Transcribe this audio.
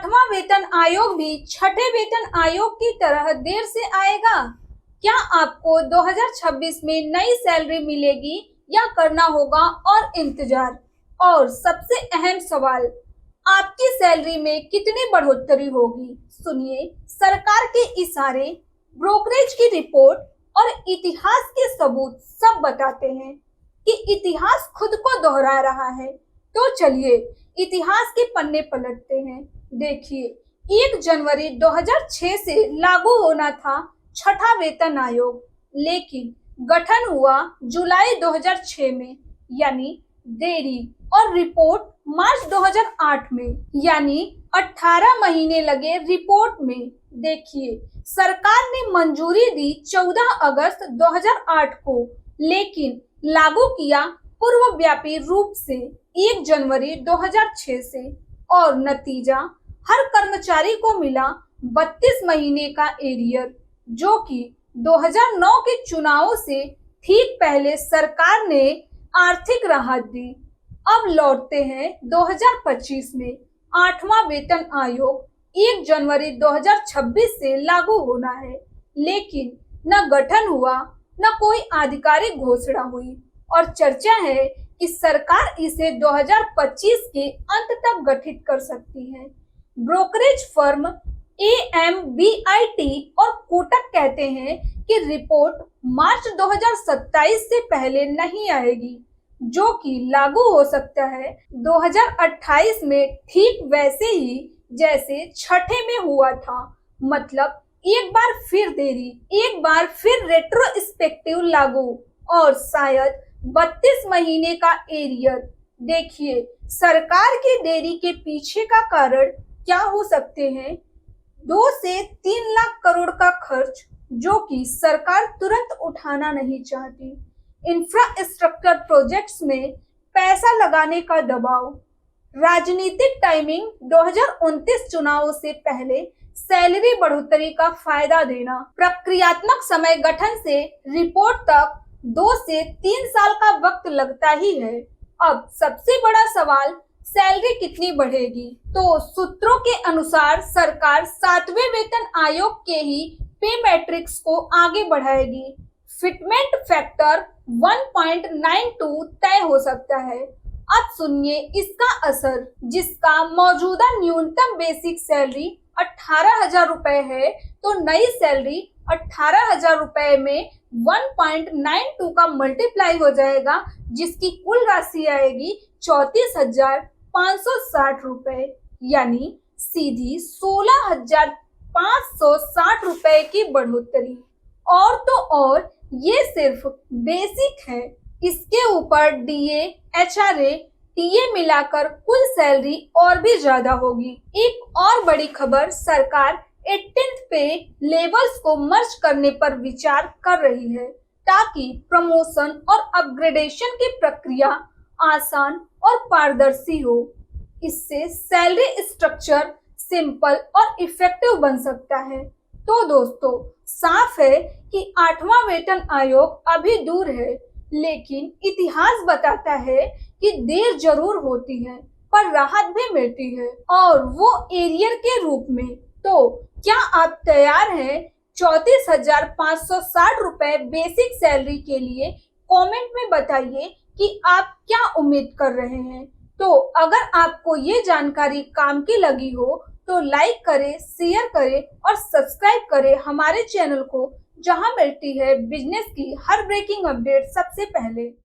आठवां वेतन आयोग भी छठे वेतन आयोग की तरह देर से आएगा? क्या आपको 2026 में नई सैलरी मिलेगी या करना होगा और इंतजार? और सबसे अहम सवाल, आपकी सैलरी में कितनी बढ़ोतरी होगी? सुनिए, सरकार के इशारे, ब्रोकरेज की रिपोर्ट और इतिहास के सबूत सब बताते हैं कि इतिहास खुद को दोहरा रहा है। तो चलिए इतिहास के पन्ने पलटते हैं। देखिए, 1 जनवरी 2006 से लागू होना था छठा वेतन आयोग, लेकिन गठन हुआ जुलाई 2006 में, यानी देरी, और रिपोर्ट मार्च 2008 में, यानी 18 महीने लगे रिपोर्ट में। देखिए, सरकार ने मंजूरी दी 14 अगस्त 2008 को, लेकिन लागू किया पूर्वव्यापी रूप से 1 जनवरी 2006 से, और नतीजा, हर कर्मचारी को मिला 32 महीने का एरियर, जो कि 2009 के चुनावों से ठीक पहले सरकार ने आर्थिक राहत दी। अब लौटते हैं 2025 में। आठवां वेतन आयोग 1 जनवरी 2026 से लागू होना है, लेकिन न गठन हुआ, न कोई आधिकारिक घोषणा हुई, और चर्चा है कि सरकार इसे 2025 के अंत तक गठित कर सकती है। ब्रोकरेज फर्म AMBIT और कोटक कहते हैं कि रिपोर्ट मार्च 2027 से पहले नहीं आएगी, जो कि लागू हो सकता है 2028 में, ठीक वैसे ही जैसे छठे में हुआ था। मतलब एक बार फिर देरी, एक बार फिर रेट्रोस्पेक्टिव लागू, और शायद 32 महीने का एरियर। देखिए, सरकार की देरी के पीछे का कारण क्या हो सकते हैं? 2 से 3 लाख करोड़ का खर्च, जो कि सरकार तुरंत उठाना नहीं चाहती। इंफ्रास्ट्रक्चर प्रोजेक्ट्स में पैसा लगाने का दबाव, राजनीतिक टाइमिंग, 2029 चुनावों से पहले सैलरी बढ़ोतरी का फायदा देना, प्रक्रियात्मक समय गठन से रिपोर्ट तक 2 से 3 साल का वक्त लगता ही है। अब सबसे बड़ा सवाल, सैलरी कितनी बढ़ेगी? तो सूत्रों के अनुसार सरकार 7वें वेतन आयोग के ही पे मैट्रिक्स को आगे बढ़ाएगी। फिटमेंट फैक्टर 1.92 तय हो सकता है। अब सुनिए इसका असर, जिसका मौजूदा न्यूनतम बेसिक सैलरी 18,000 रुपए है, तो नई सैलरी 18,000 रुपए में 1.92 का मल्टीप्लाई हो जाएगा, जिसकी कुल राशि आएगी 34,560 रुपए, यानी सीधी 16,560 रुपए की बढ़ोतरी। और तो और ये सिर्फ बेसिक है, इसके ऊपर DA, HRA, TA मिलाकर कुल सैलरी और भी ज्यादा होगी। एक और बड़ी खबर, सरकार 18th पे लेवल्स को मर्ज करने पर विचार कर रही है, ताकि प्रमोशन और अपग्रेडेशन की प्रक्रिया आसान और पारदर्शी हो। इससे सैलरी स्ट्रक्चर सिंपल और इफेक्टिव बन सकता है। तो दोस्तों, साफ है कि आठवां वेतन आयोग अभी दूर है, लेकिन इतिहास बताता है कि देर जरूर होती है, पर राहत भी मिलती है, और वो एरियर के रूप में। तो क्या आप तैयार हैं 34,560 रुपए बेसिक सैलरी के लिए? कमेंट में बताइए कि आप क्या उम्मीद कर रहे हैं। तो अगर आपको ये जानकारी काम की लगी हो तो लाइक करें, शेयर करें और सब्सक्राइब करें हमारे चैनल को, जहां मिलती है बिजनेस की हर ब्रेकिंग अपडेट सबसे पहले।